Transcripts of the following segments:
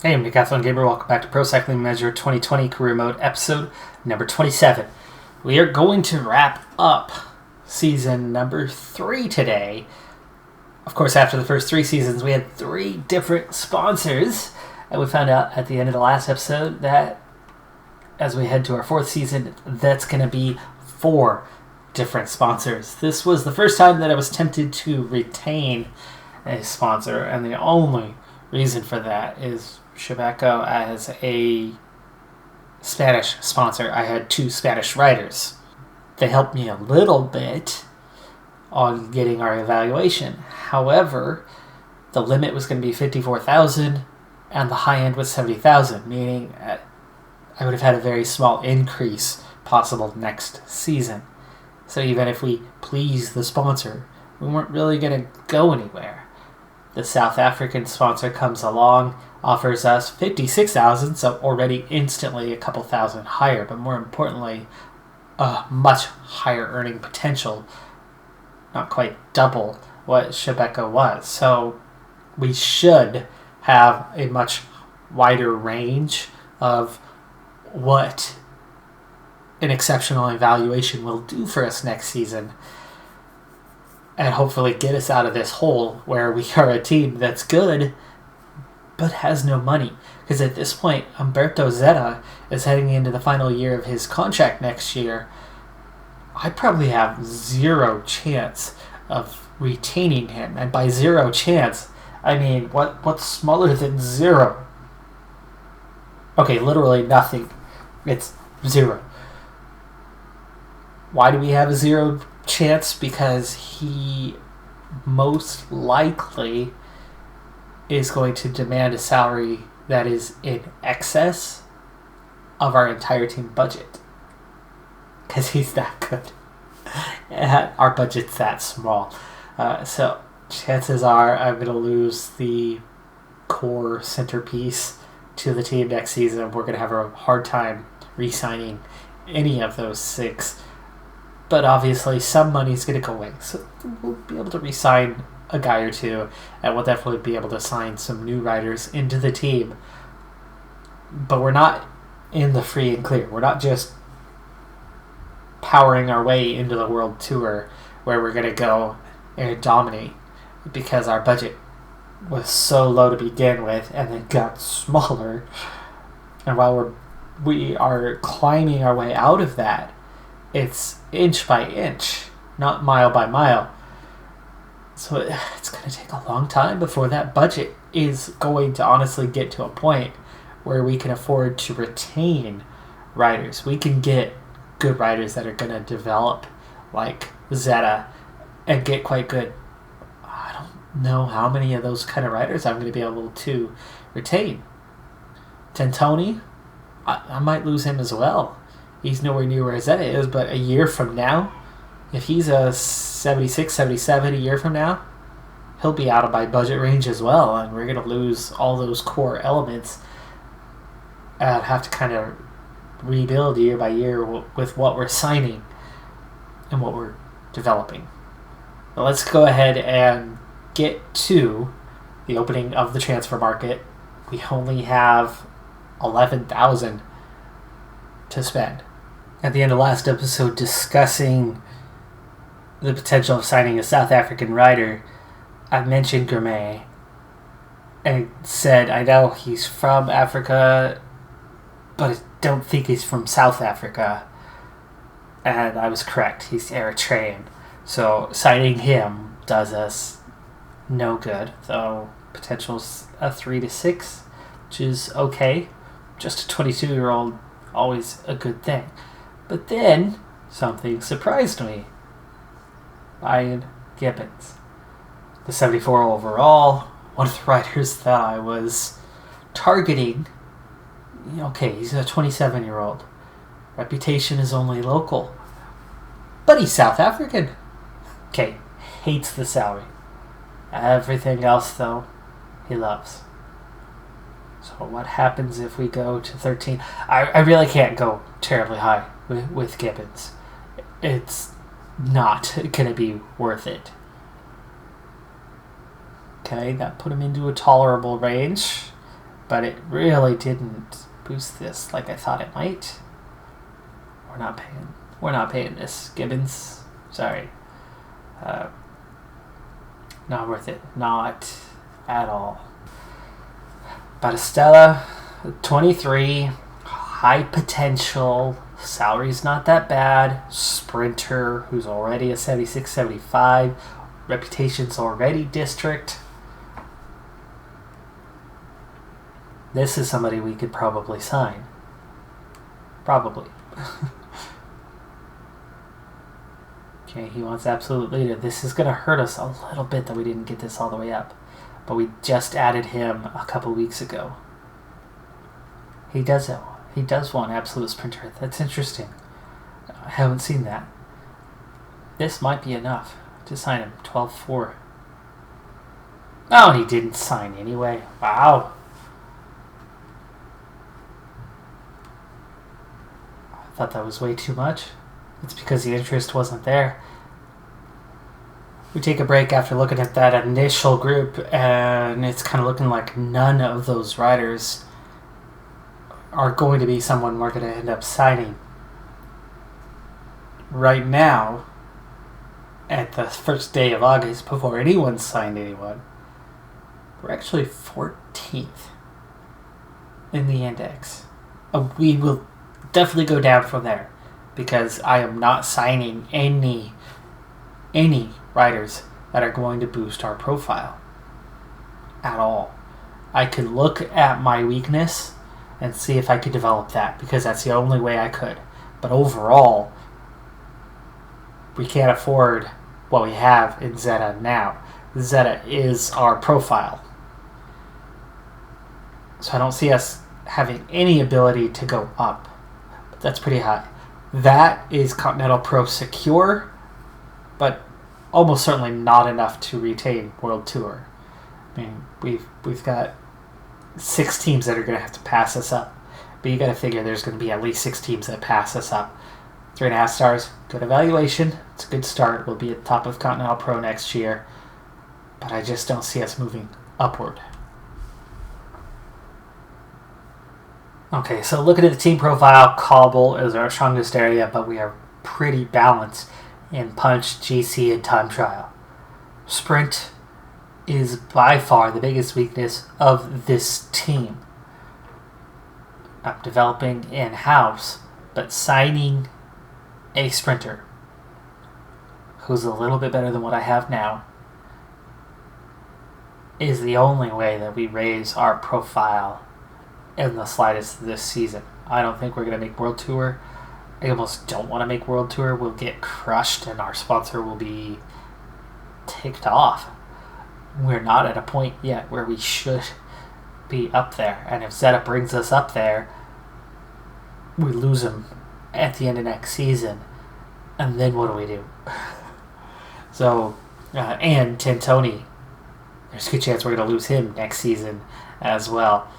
Hey, I'm Decathlon Gamer. Welcome back to Pro Cycling Measure 2020 Career Mode, episode number 27. We are going to wrap up season number 3 today. Of course, after the first 3 seasons, we had 3 different sponsors. And we found out at the end of the last episode that as we head to our 4th season, that's going to be 4 different sponsors. This was the first time that I was tempted to retain a sponsor, and the only reason for that is Chebeco as a Spanish sponsor. I had 2 Spanish riders. They helped me a little bit on getting our evaluation. However, the limit was going to be 54,000 and the high end was 70,000, meaning I would have had a very small increase possible next season. So even if we pleased the sponsor, we weren't really going to go anywhere. The South African sponsor comes along, offers us 56,000, so already instantly a couple thousand higher, but more importantly, a much higher earning potential, not quite double what Chebeco was. So we should have a much wider range of what an exceptional evaluation will do for us next season, and hopefully get us out of this hole where we are a team that's good but has no money. Because at this point, Humberto Zeta is heading into the final year of his contract next year. I probably have 0 chance of retaining him. And by 0 chance, I mean, what's smaller than 0? Okay, literally nothing. It's 0. Why do we have a 0 chance? Because he most likely is going to demand a salary that is in excess of our entire team budget. Because he's that good. Our budget's that small. So chances are I'm going to lose the core centerpiece to the team next season. We're going to have a hard time re-signing any of those 6. But obviously some money's going to go away. So we'll be able to re-sign a guy or 2, and we'll definitely be able to sign some new riders into the team. But we're not in the free and clear. We're not just powering our way into the World Tour where we're going to go and dominate, because our budget was so low to begin with and then got smaller. And while we are climbing our way out of that, it's inch by inch, not mile by mile. So it's going to take a long time before that budget is going to honestly get to a point where we can afford to retain riders. We can get good riders that are going to develop like Zeta and get quite good. I don't know how many of those kind of riders I'm going to be able to retain. Tentoni, I might lose him as well. He's nowhere near where Zeta is, but a year from now, if he's a 76, 77 a year from now, he'll be out of my budget range as well, and we're going to lose all those core elements and have to kind of rebuild year by year with what we're signing and what we're developing. But let's go ahead and get to the opening of the transfer market. We only have 11,000 to spend. At the end of last episode, discussing the potential of signing a South African rider, I mentioned Gourmet and said, I know he's from Africa, but I don't think he's from South Africa. And I was correct. He's Eritrean. So signing him does us no good, though potential's a 3 to 6, which is okay. Just a 22-year-old, always a good thing. But then something surprised me. Ryan Gibbons, the 74 overall, one of the riders that I was targeting. Okay, he's a 27-year-old. Reputation is only local. But he's South African. Okay, hates the salary. Everything else, though, he loves. So what happens if we go to 13? I really can't go terribly high with Gibbons. It's not going to be worth it. Okay, that put him into a tolerable range. but it really didn't boost this like I thought it might. We're not paying this, Gibbons. Sorry. Not worth it. Not at all. Battistella, 23, high potential, salary's not that bad, sprinter who's already a 76, 75, reputation's already district. This is somebody we could probably sign. Probably. Okay, he wants absolute leader. This is going to hurt us a little bit that we didn't get this all the way up. But we just added him a couple weeks ago. He does it. He does want absolute sprinter. That's interesting. I haven't seen that. This might be enough to sign him. 12-4. Oh, and he didn't sign anyway. Wow. I thought that was way too much. It's because the interest wasn't there. We take a break after looking at that initial group, and it's kind of looking like none of those riders are going to be someone we're going to end up signing. Right now, at the first day of August, before anyone signed anyone, we're actually 14th in the index. We will definitely go down from there, because I am not signing any riders that are going to boost our profile at all. I could look at my weakness and see if I could develop that, because that's the only way I could. But overall, we can't afford what we have in Zeta now. Zeta is our profile. So I don't see us having any ability to go up. But that's pretty high. That is Continental Pro secure, but almost certainly not enough to retain World Tour. I mean, we've got 6 teams that are going to have to pass us up, but you got to figure there's going to be at least 6 teams that pass us up. 3.5 stars, good evaluation. It's a good start. We'll be at the top of Continental Pro next year, but I just don't see us moving upward. Okay, so looking at the team profile, Cobble is our strongest area, but we are pretty balanced in punch, GC, and time trial. Sprint is by far the biggest weakness of this team. I'm developing in-house, but signing a sprinter who's a little bit better than what I have now is the only way that we raise our profile in the slightest this season. I don't think we're going to make World Tour. I almost don't want to make World Tour. We'll get crushed and our sponsor will be ticked off. We're not at a point yet where we should be up there. And if Zeta brings us up there, we lose him at the end of next season. And then what do we do? So, and Tintoni, there's a good chance we're going to lose him next season as well.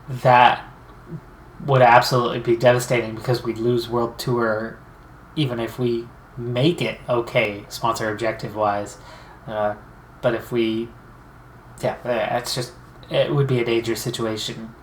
That would absolutely be devastating, because we'd lose World Tour even if we make it okay, sponsor objective wise. But if we, it would be a dangerous situation.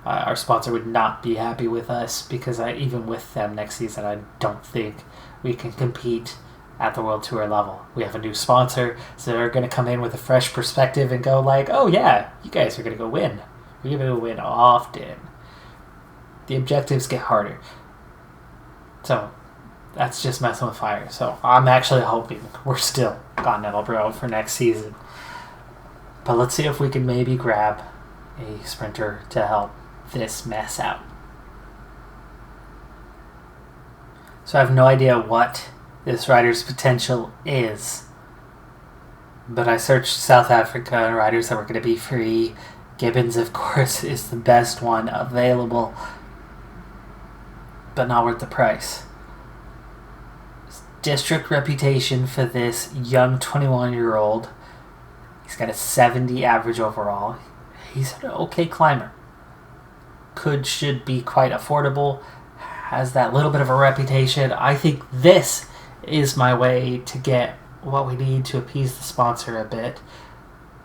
Our sponsor would not be happy with us, because even with them next season, I don't think we can compete at the World Tour level. We have a new sponsor, so they're going to come in with a fresh perspective and go like, oh yeah, you guys are going to go win. We're going to win often. The objectives get harder. So that's just messing with fire. So I'm actually hoping we're still Continental Pro for next season. But let's see if we can maybe grab a sprinter to help this mess out. So I have no idea what this rider's potential is. But I searched South Africa riders that were going to be free. Gibbons, of course, is the best one available, but not worth the price. District reputation for this young 21-year-old. He's got a 70 average overall. He's an okay climber. Should be quite affordable. Has that little bit of a reputation. I think this is my way to get what we need to appease the sponsor a bit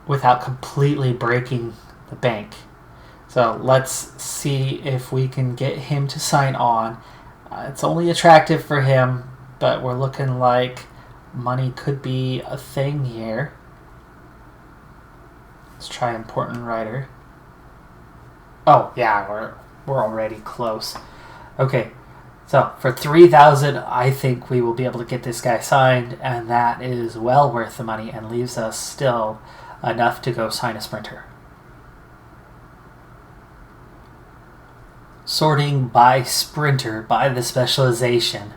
without completely breaking the bank. So let's see if we can get him to sign on. It's only attractive for him, but we're looking like money could be a thing here. Let's try important rider. Oh yeah, we're already close. Okay, so for 3,000, I think we will be able to get this guy signed, and that is well worth the money and leaves us still enough to go sign a sprinter. Sorting by sprinter, by the specialization.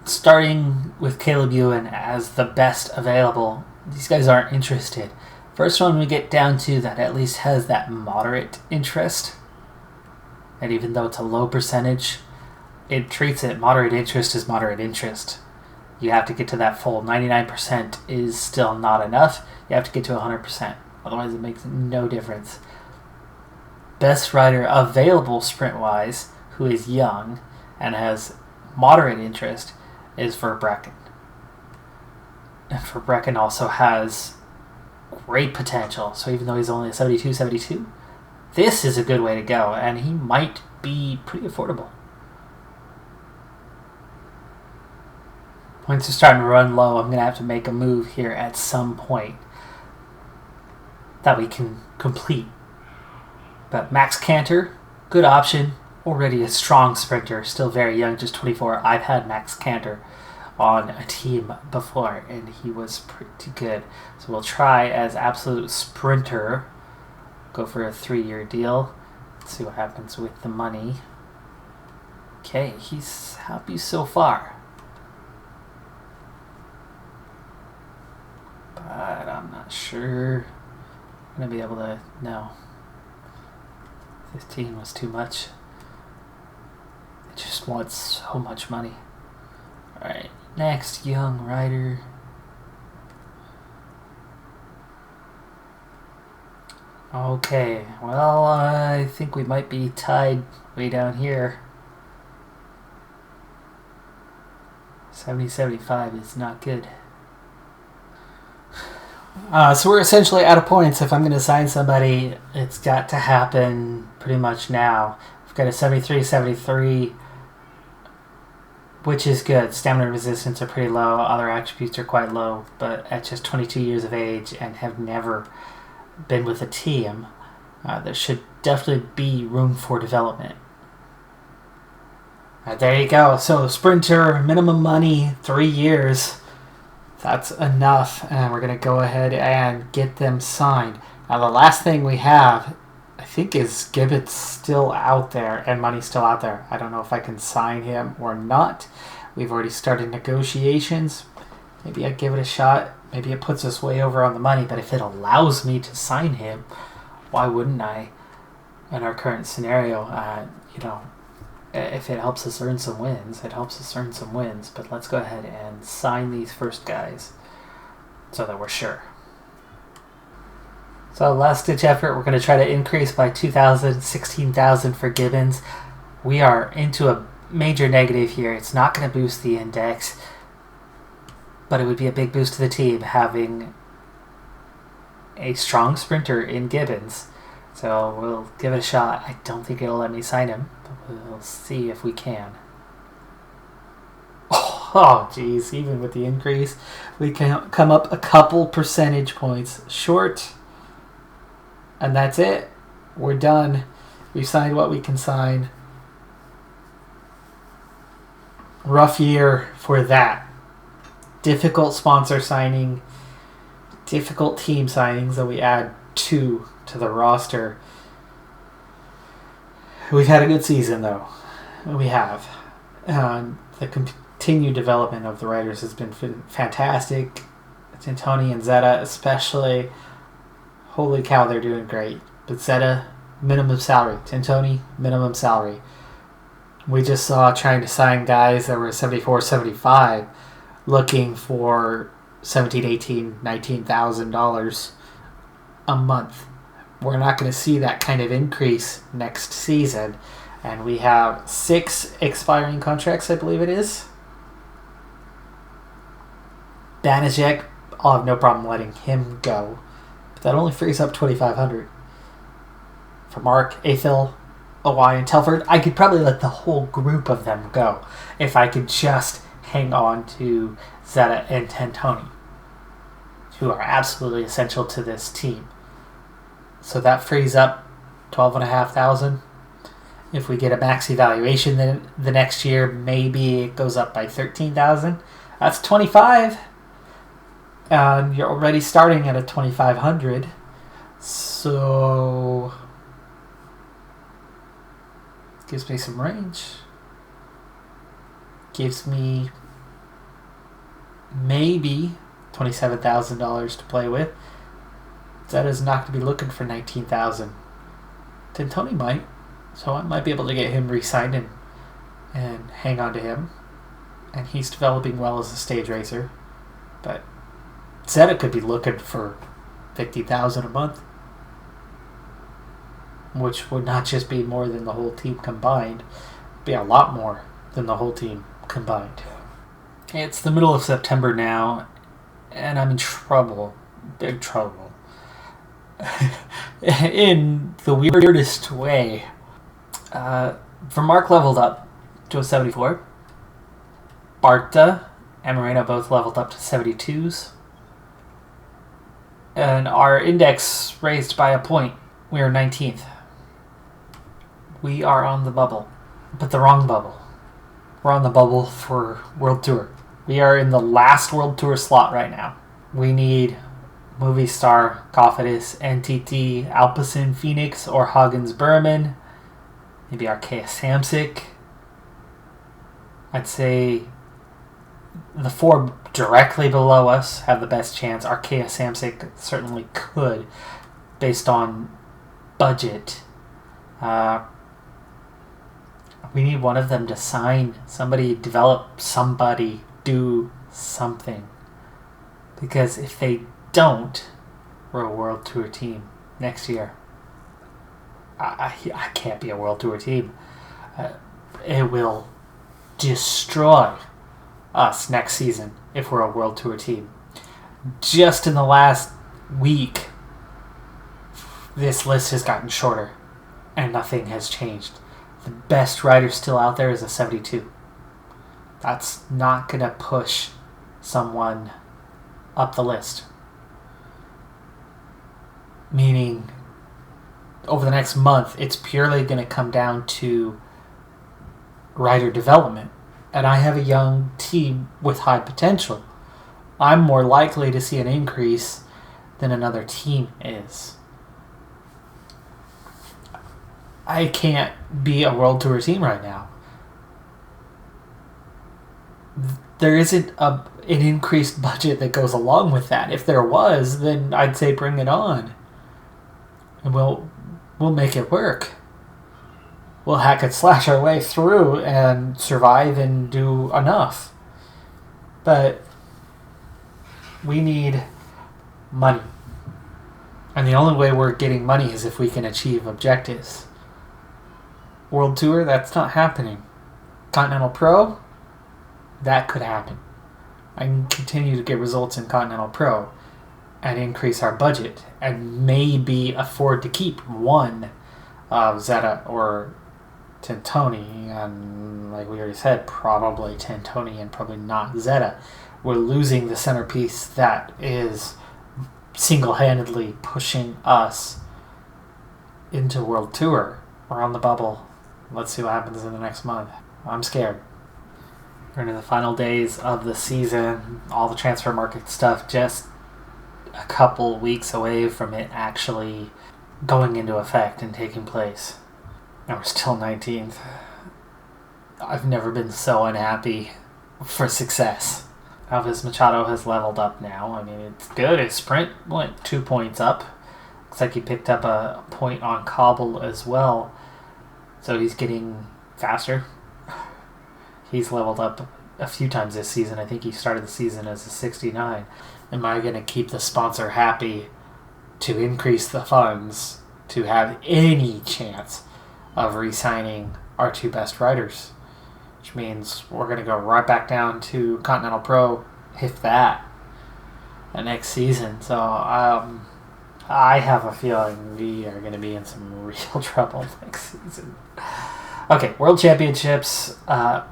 Starting with Caleb Ewan as the best available. These guys aren't interested. First one we get down to that at least has that moderate interest. And even though it's a low percentage, it treats it moderate interest as moderate interest. You have to get to that full 99% is still not enough. You have to get to 100%. Otherwise it makes no difference. Best rider available sprint-wise, who is young and has moderate interest, is Verbracken. And Verbracken also has great potential. So even though he's only a 72, this is a good way to go, and he might be pretty affordable. Points are starting to run low. I'm going to have to make a move here at some point that we can complete. But Max Cantor, good option. Already a strong sprinter, still very young, just 24. I've had Max Cantor on a team before, and he was pretty good. So we'll try as absolute sprinter. Go for a 3-year deal. Let's see what happens with the money. Okay, he's happy so far. But I'm not sure I'm going to be able to... No. 15 was too much. It just wants so much money. Alright, next young rider. Okay, well, I think we might be tied way down here. 70-75 is not good. So we're essentially out of points. If I'm going to sign somebody, it's got to happen pretty much now. We've got a 73, which is good. Stamina and resistance are pretty low. Other attributes are quite low, but at just 22 years of age and have never been with a team, there should definitely be room for development. There you go. So sprinter, minimum money, 3 years. That's enough, and we're going to go ahead and get them signed. Now the last thing we have, I think, is Gibbons still out there and money still out there. I don't know if I can sign him or not. We've already started negotiations. Maybe I'd give it a shot. Maybe it puts us way over on the money, but if it allows me to sign him, why wouldn't I? In our current scenario, if it helps us earn some wins, it helps us earn some wins. But let's go ahead and sign these first guys so that we're sure. So last ditch effort, we're going to try to increase by 2,000, 16,000 for Gibbons. We are into a major negative here. It's not going to boost the index, but it would be a big boost to the team having a strong sprinter in Gibbons. So we'll give it a shot. I don't think it'll let me sign him, but we'll see if we can. Oh, geez, even with the increase, we can come up a couple percentage points short. And that's it. We're done. We've signed what we can sign. Rough year for that. Difficult sponsor signing. Difficult team signings that we add 2 to the roster. We've had a good season, though. We have. The continued development of the riders has been fantastic. Tintoni and Zeta especially. Holy cow, they're doing great. But Zeta, minimum salary. Tintoni, minimum salary. We just saw trying to sign guys that were 74, 75, looking for $17,000, $18,000, $19,000 a month. We're not going to see that kind of increase next season. And we have 6 expiring contracts, I believe it is. Banijek, I'll have no problem letting him go. That only frees up 2,500 for Mark, Athel, OY, and Telford. I could probably let the whole group of them go if I could just hang on to Zeta and Tentoni, who are absolutely essential to this team. So that frees up 12,500. If we get a max evaluation, then the next year maybe it goes up by 13,000. That's 25. You're already starting at a 2,500. So it gives me some range. Gives me maybe $27,000 to play with. Zeta's not going to be looking for 19,000. Tentoni might. So I might be able to get him re-signed and hang on to him. And he's developing well as a stage racer. But Zeta could be looking for 50,000 a month, which would not just be more than the whole team combined. It'd be a lot more than the whole team combined. It's the middle of September now, and I'm in trouble. Big trouble. In the weirdest way. Vermark leveled up to a 74. Barta and Moreno both leveled up to 72s. And our index raised by a point. We are 19th. We are on the bubble. But the wrong bubble. We're on the bubble for World Tour. We are in the last World Tour slot right now. We need Movistar, Cofidis, NTT, Alpecin, Phoenix, or Huggins Berman. Maybe Arkea Samsic. I'd say the four directly below us have the best chance. Arkea Samsic certainly could, based on budget. We need one of them to sign. Somebody develop somebody, do something. Because if they don't, we're a World Tour team next year. I can't be a World Tour team. It will destroy us next season if we're a World Tour team. Just in the last week, this list has gotten shorter and nothing has changed. The best rider still out there is a 72. That's not going to push someone up the list. Meaning, over the next month, it's purely going to come down to rider development. And I have a young team with high potential. I'm more likely to see an increase than another team is. I can't be a World Tour team right now. There isn't an increased budget that goes along with that. If there was, then I'd say bring it on. And we'll make it work. We'll hack and slash our way through and survive and do enough. But we need money. And the only way we're getting money is if we can achieve objectives. World Tour, that's not happening. Continental Pro, that could happen. I can continue to get results in Continental Pro and increase our budget and maybe afford to keep one of Zeta or Tentoni, and like we already said, probably Tentoni and probably not Zeta. We're losing the centerpiece that is single-handedly pushing us into World Tour. We're on the bubble. Let's see what happens in the next month. I'm scared. We're into the final days of the season. All the transfer market stuff just a couple weeks away from it actually going into effect and taking place. And we're still 19th. I've never been so unhappy for success. Alves Machado has leveled up now. I mean, it's good. His sprint went 2 points up. Looks like he picked up a point on cobble as well. So he's getting faster. He's leveled up a few times this season. I think he started the season as a 69. Am I going to keep the sponsor happy to increase the funds to have any chance of re-signing our two best riders? Which means we're going to go right back down to Continental Pro, if that, the next season. So I have a feeling we are going to be in some real trouble next season. Okay, World Championships, a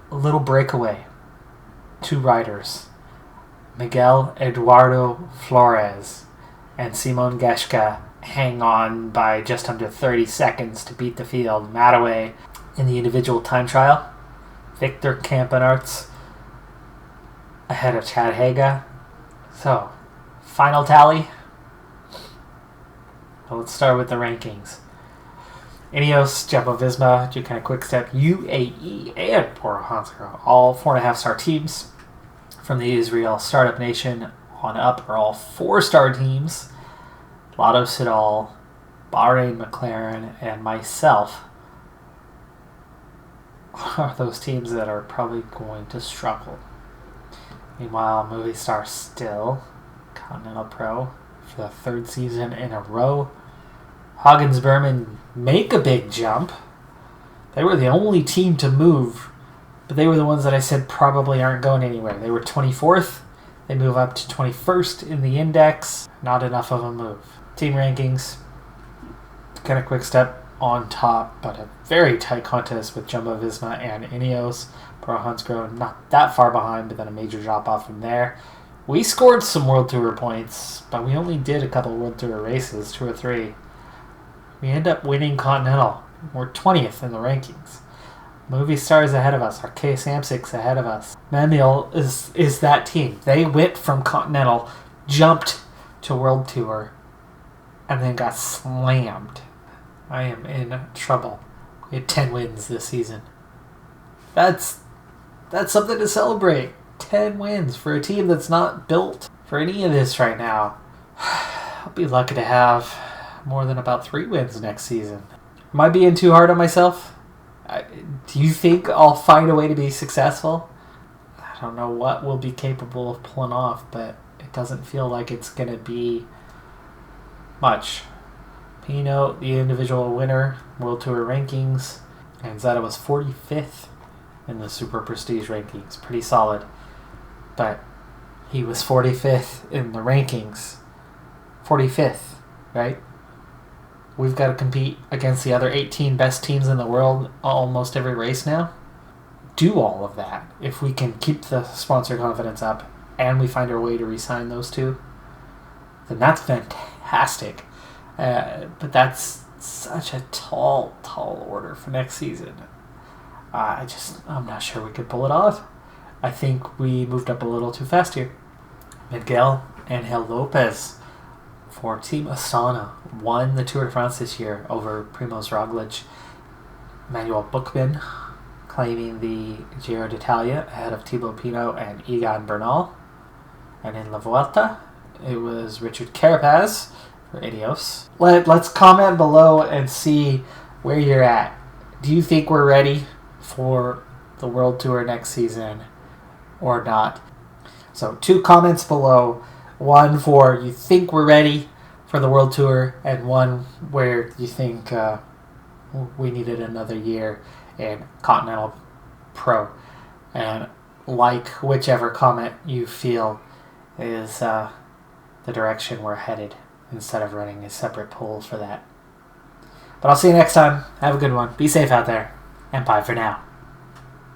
little breakaway. 2 riders, Miguel Eduardo Flores and Simon Geschke, hang on by just under 30 seconds to beat the field. Mataway in the individual time trial. Victor Campenarts ahead of Chad Haga. So, final tally. Well, let's start with the rankings. Ineos, Jumbo-Visma, Ducati Quick-Step, UAE, and Bora Hansgrohe, all 4.5-star teams. From the Israel Startup Nation on up are all 4-star teams. Lotto Soudal, Bahrain McLaren, and myself are those teams that are probably going to struggle. Meanwhile, Movistar still Continental Pro for the 3rd season in a row. Hagens Berman make a big jump. They were the only team to move, but they were the ones that I said probably aren't going anywhere. They were 24th. They move up to 21st in the index. Not enough of a move. Team rankings. Kind of quick step on top, but a very tight contest with Jumbo-Visma and Ineos. Bora Hansgrohe not that far behind, but then a major drop off from there. We scored some World Tour points, but we only did a couple World Tour races, 2 or 3. We end up winning Continental. We're 20th in the rankings. Movistar is ahead of us. Arkea Samsic's ahead of us. Manuel is that team. They went from Continental, jumped to World Tour, and then got slammed. I am in trouble. We had 10 wins this season. That's something to celebrate. 10 wins for a team that's not built for any of this right now. I'll be lucky to have more than about 3 wins next season. Am I being too hard on myself? Do you think I'll find a way to be successful? I don't know what we'll be capable of pulling off, but it doesn't feel like it's going to be much. Pino, the individual winner, World Tour rankings, and Zeta was 45th in the Super Prestige rankings. Pretty solid. But he was 45th in the rankings. 45th, right? We've got to compete against the other 18 best teams in the world almost every race now. Do all of that. If we can keep the sponsor confidence up and we find our way to re-sign those 2, then that's fantastic. But that's such a tall order for next season. I'm not sure we could pull it off. I think we moved up a little too fast here. Miguel Angel Lopez for Team Astana won the Tour de France this year over Primoz Roglic. Manuel Buchmann claiming the Giro d'Italia ahead of Thibaut Pinot and Egan Bernal. And in La Vuelta, it was Richard Carapaz for Ineos. Let's comment below and see where you're at. Do you think we're ready for the World Tour next season or not? So 2 comments below. One for you think we're ready for the World Tour, and one where you think we needed another year in Continental Pro. And like whichever comment you feel is the direction we're headed, instead of running a separate poll for that. But I'll see you next time. Have a good one. Be safe out there, and bye for now.